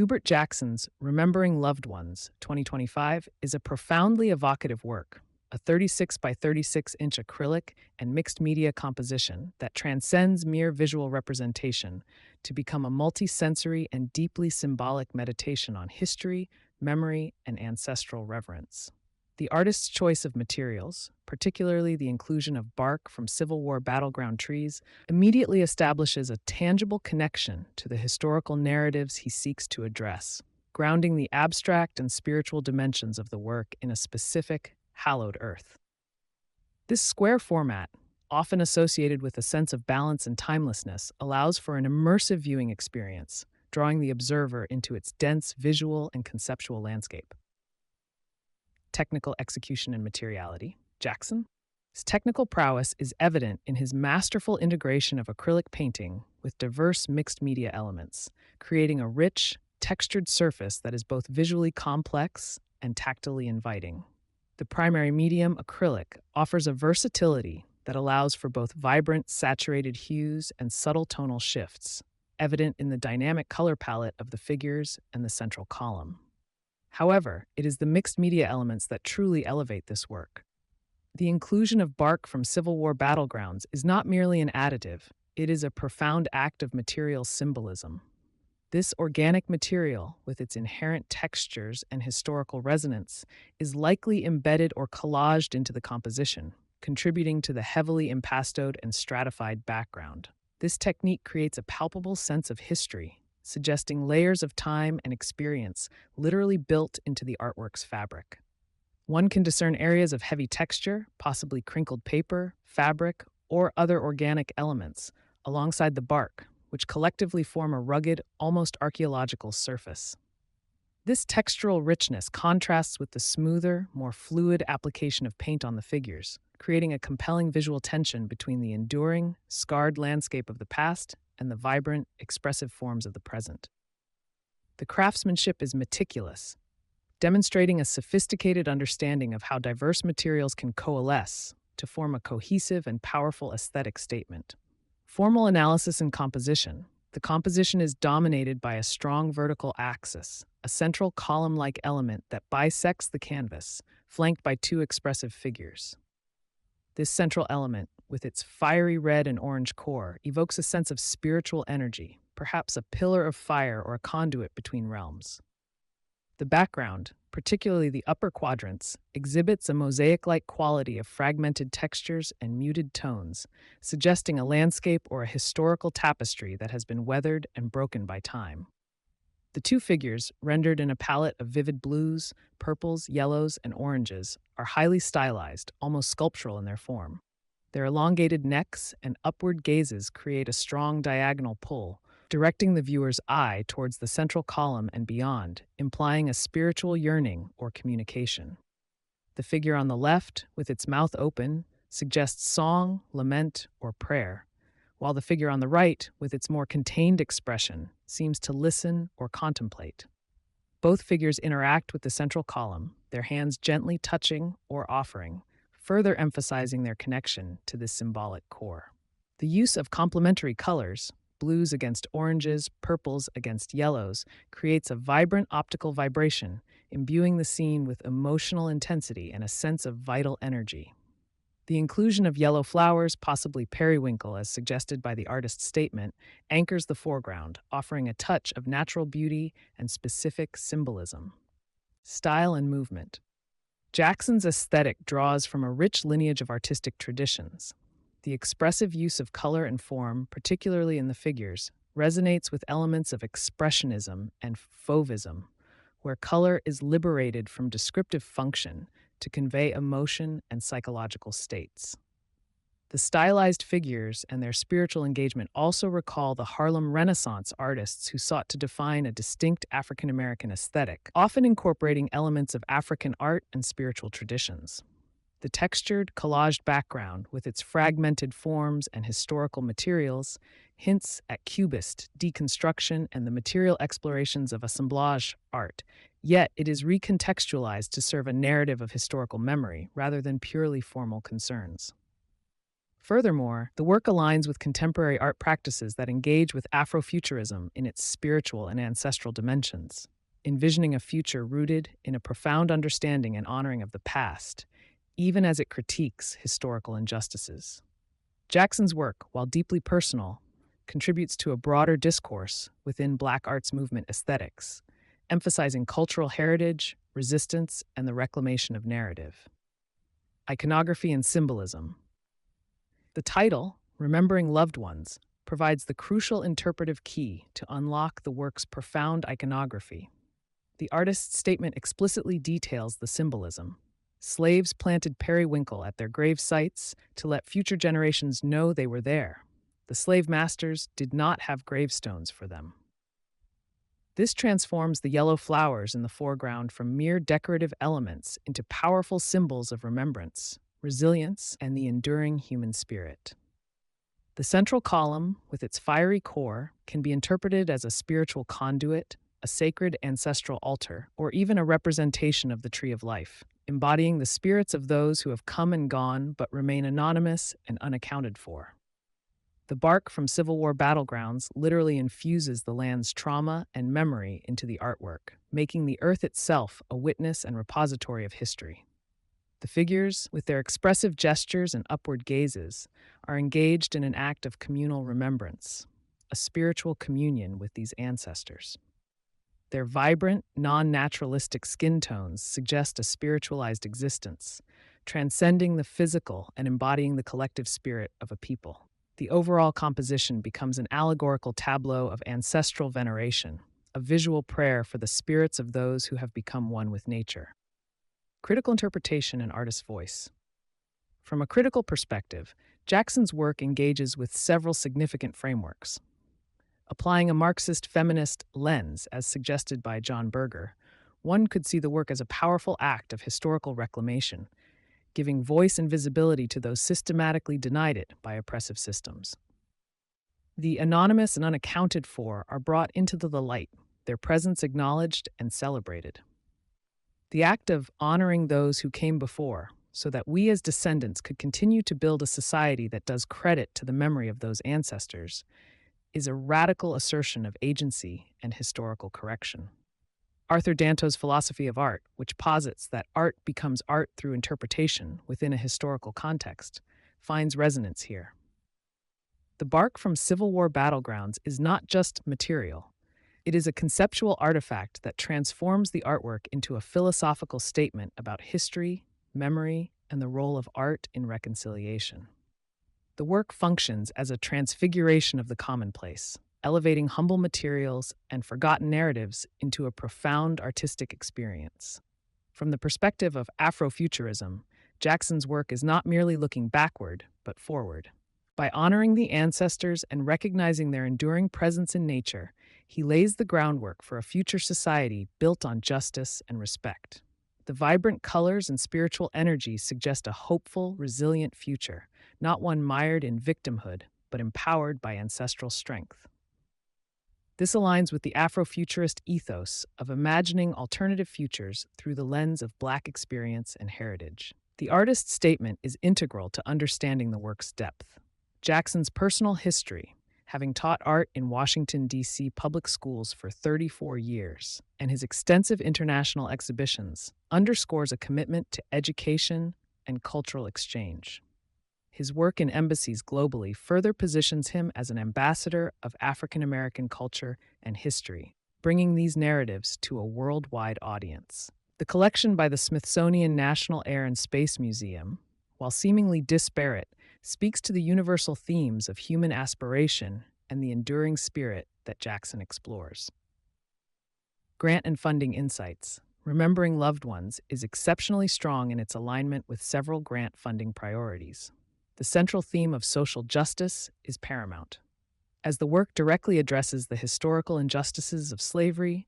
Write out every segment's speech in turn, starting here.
Hubert Jackson's Remembering Loved Ones 2025 is a profoundly evocative work, a 36 by 36-inch acrylic and mixed media composition that transcends mere visual representation to become a multisensory and deeply symbolic meditation on history, memory, and ancestral reverence. The artist's choice of materials, particularly the inclusion of bark from Civil War battleground trees, immediately establishes a tangible connection to the historical narratives he seeks to address, grounding the abstract and spiritual dimensions of the work in a specific, hallowed earth. This square format, often associated with a sense of balance and timelessness, allows for an immersive viewing experience, drawing the observer into its dense visual and conceptual landscape. Technical execution and materiality. Jackson's technical prowess is evident in his masterful integration of acrylic painting with diverse mixed media elements, creating a rich, textured surface that is both visually complex and tactily inviting. The primary medium, acrylic, offers a versatility that allows for both vibrant, saturated hues and subtle tonal shifts, evident in the dynamic color palette of the figures and the central column. However, it is the mixed media elements that truly elevate this work. The inclusion of bark from Civil War battlegrounds is not merely an additive, it is a profound act of material symbolism. This organic material, with its inherent textures and historical resonance, is likely embedded or collaged into the composition, contributing to the heavily impastoed and stratified background. This technique creates a palpable sense of history, suggesting layers of time and experience literally built into the artwork's fabric. One can discern areas of heavy texture, possibly crinkled paper, fabric, or other organic elements, alongside the bark, which collectively form a rugged, almost archaeological surface. This textural richness contrasts with the smoother, more fluid application of paint on the figures, creating a compelling visual tension between the enduring, scarred landscape of the past and the vibrant, expressive forms of the present. The craftsmanship is meticulous, demonstrating a sophisticated understanding of how diverse materials can coalesce to form a cohesive and powerful aesthetic statement. Formal analysis and composition. The composition is dominated by a strong vertical axis, a central column-like element that bisects the canvas, flanked by two expressive figures. This central element, with its fiery red and orange core, evokes a sense of spiritual energy, perhaps a pillar of fire or a conduit between realms. The background, particularly the upper quadrants, exhibits a mosaic-like quality of fragmented textures and muted tones, suggesting a landscape or a historical tapestry that has been weathered and broken by time. The two figures, rendered in a palette of vivid blues, purples, yellows, and oranges, are highly stylized, almost sculptural in their form. Their elongated necks and upward gazes create a strong diagonal pull, directing the viewer's eye towards the central column and beyond, implying a spiritual yearning or communication. The figure on the left, with its mouth open, suggests song, lament, or prayer, while the figure on the right, with its more contained expression, seems to listen or contemplate. Both figures interact with the central column, their hands gently touching or offering, further emphasizing their connection to this symbolic core. The use of complementary colors, blues against oranges, purples against yellows, creates a vibrant optical vibration, imbuing the scene with emotional intensity and a sense of vital energy. The inclusion of yellow flowers, possibly periwinkle as suggested by the artist's statement, anchors the foreground, offering a touch of natural beauty and specific symbolism. Style and movement. Jackson's aesthetic draws from a rich lineage of artistic traditions. The expressive use of color and form, particularly in the figures, resonates with elements of expressionism and fauvism, where color is liberated from descriptive function to convey emotion and psychological states. The stylized figures and their spiritual engagement also recall the Harlem Renaissance artists who sought to define a distinct African-American aesthetic, often incorporating elements of African art and spiritual traditions. The textured, collaged background, with its fragmented forms and historical materials, hints at cubist deconstruction and the material explorations of assemblage art, yet it is recontextualized to serve a narrative of historical memory rather than purely formal concerns. Furthermore, the work aligns with contemporary art practices that engage with Afrofuturism in its spiritual and ancestral dimensions, envisioning a future rooted in a profound understanding and honoring of the past, even as it critiques historical injustices. Jackson's work, while deeply personal, contributes to a broader discourse within Black arts movement aesthetics, emphasizing cultural heritage, resistance, and the reclamation of narrative. Iconography and Symbolism. The title, Remembering Loved Ones, provides the crucial interpretive key to unlock the work's profound iconography. The artist's statement explicitly details the symbolism. Slaves planted periwinkle at their grave sites to let future generations know they were there. The slave masters did not have gravestones for them. This transforms the yellow flowers in the foreground from mere decorative elements into powerful symbols of remembrance, resilience, and the enduring human spirit. The central column, with its fiery core, can be interpreted as a spiritual conduit, a sacred ancestral altar, or even a representation of the tree of life, embodying the spirits of those who have come and gone but remain anonymous and unaccounted for. The bark from Civil War battlegrounds literally infuses the land's trauma and memory into the artwork, making the earth itself a witness and repository of history. The figures, with their expressive gestures and upward gazes, are engaged in an act of communal remembrance, a spiritual communion with these ancestors. Their vibrant, non-naturalistic skin tones suggest a spiritualized existence, transcending the physical and embodying the collective spirit of a people. The overall composition becomes an allegorical tableau of ancestral veneration, a visual prayer for the spirits of those who have become one with nature. Critical interpretation and artist's voice. From a critical perspective, Jackson's work engages with several significant frameworks. Applying a Marxist feminist lens, as suggested by John Berger, one could see the work as a powerful act of historical reclamation, giving voice and visibility to those systematically denied it by oppressive systems. The anonymous and unaccounted for are brought into the light, their presence acknowledged and celebrated. The act of honoring those who came before, so that we as descendants could continue to build a society that does credit to the memory of those ancestors, is a radical assertion of agency and historical correction. Arthur Danto's philosophy of art, which posits that art becomes art through interpretation within a historical context, finds resonance here. The bark from Civil War battlegrounds is not just material. It is a conceptual artifact that transforms the artwork into a philosophical statement about history, memory, and the role of art in reconciliation. The work functions as a transfiguration of the commonplace, elevating humble materials and forgotten narratives into a profound artistic experience. From the perspective of Afrofuturism, Jackson's work is not merely looking backward, but forward. By honoring the ancestors and recognizing their enduring presence in nature, he lays the groundwork for a future society built on justice and respect. The vibrant colors and spiritual energy suggest a hopeful, resilient future, not one mired in victimhood, but empowered by ancestral strength. This aligns with the Afrofuturist ethos of imagining alternative futures through the lens of Black experience and heritage. The artist's statement is integral to understanding the work's depth. Jackson's personal history, having taught art in Washington, D.C. public schools for 34 years, and his extensive international exhibitions, underscores a commitment to education and cultural exchange. His work in embassies globally further positions him as an ambassador of African American culture and history, bringing these narratives to a worldwide audience. The collection by the Smithsonian National Air and Space Museum, while seemingly disparate, speaks to the universal themes of human aspiration and the enduring spirit that Jackson explores. Grant and funding insights. Remembering Loved Ones is exceptionally strong in its alignment with several grant funding priorities. The central theme of social justice is paramount, as the work directly addresses the historical injustices of slavery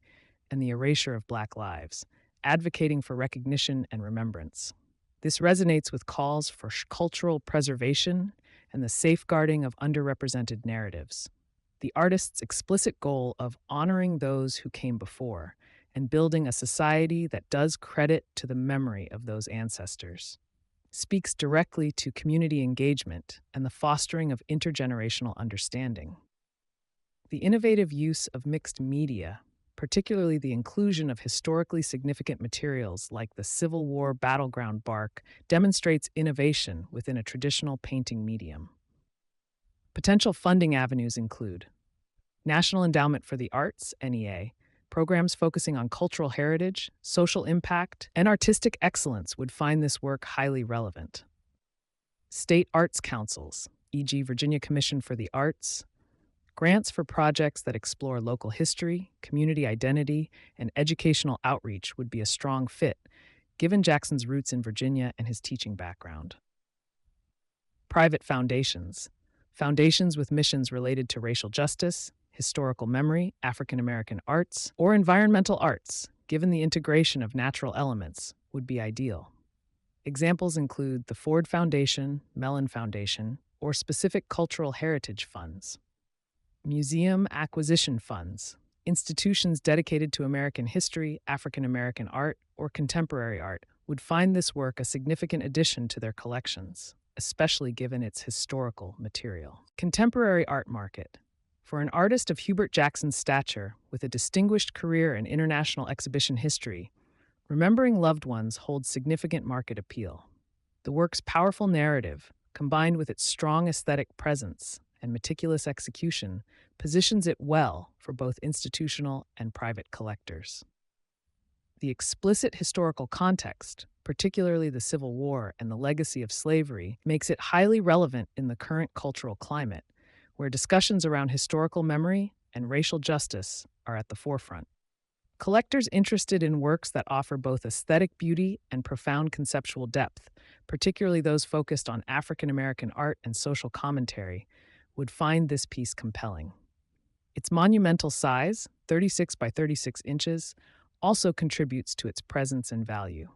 and the erasure of Black lives, advocating for recognition and remembrance. This resonates with calls for cultural preservation and the safeguarding of underrepresented narratives. The artist's explicit goal of honoring those who came before and building a society that does credit to the memory of those ancestors speaks directly to community engagement and the fostering of intergenerational understanding. The innovative use of mixed media, particularly the inclusion of historically significant materials like the Civil War battleground bark, demonstrates innovation within a traditional painting medium. Potential funding avenues include National Endowment for the Arts, NEA, programs focusing on cultural heritage, social impact, and artistic excellence would find this work highly relevant. State arts councils, e.g., Virginia Commission for the Arts, grants for projects that explore local history, community identity, and educational outreach would be a strong fit, given Jackson's roots in Virginia and his teaching background. Private foundations, foundations with missions related to racial justice, historical memory, African American arts, or environmental arts, given the integration of natural elements, would be ideal. Examples include the Ford Foundation, Mellon Foundation, or specific cultural heritage funds. Museum acquisition funds, institutions dedicated to American history, African American art, or contemporary art, would find this work a significant addition to their collections, especially given its historical material. Contemporary art market. For an artist of Hubert Jackson's stature, with a distinguished career in international exhibition history, remembering loved ones holds significant market appeal. The work's powerful narrative, combined with its strong aesthetic presence and meticulous execution, positions it well for both institutional and private collectors. The explicit historical context, particularly the Civil War and the legacy of slavery, makes it highly relevant in the current cultural climate, where discussions around historical memory and racial justice are at the forefront. Collectors interested in works that offer both aesthetic beauty and profound conceptual depth, particularly those focused on African American art and social commentary, would find this piece compelling. Its monumental size, 36 by 36 inches, also contributes to its presence and value.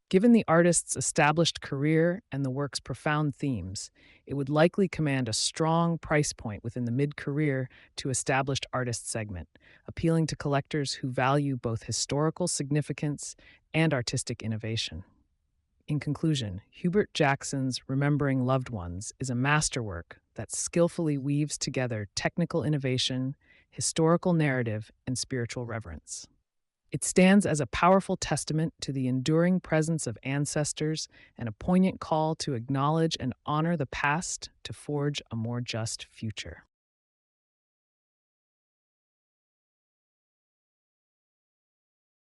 Given the artist's established career and the work's profound themes, it would likely command a strong price point within the mid-career to established artist segment, appealing to collectors who value both historical significance and artistic innovation. In conclusion, Hubert Jackson's Remembering Loved Ones is a masterwork that skillfully weaves together technical innovation, historical narrative, and spiritual reverence. It stands as a powerful testament to the enduring presence of ancestors and a poignant call to acknowledge and honor the past to forge a more just future.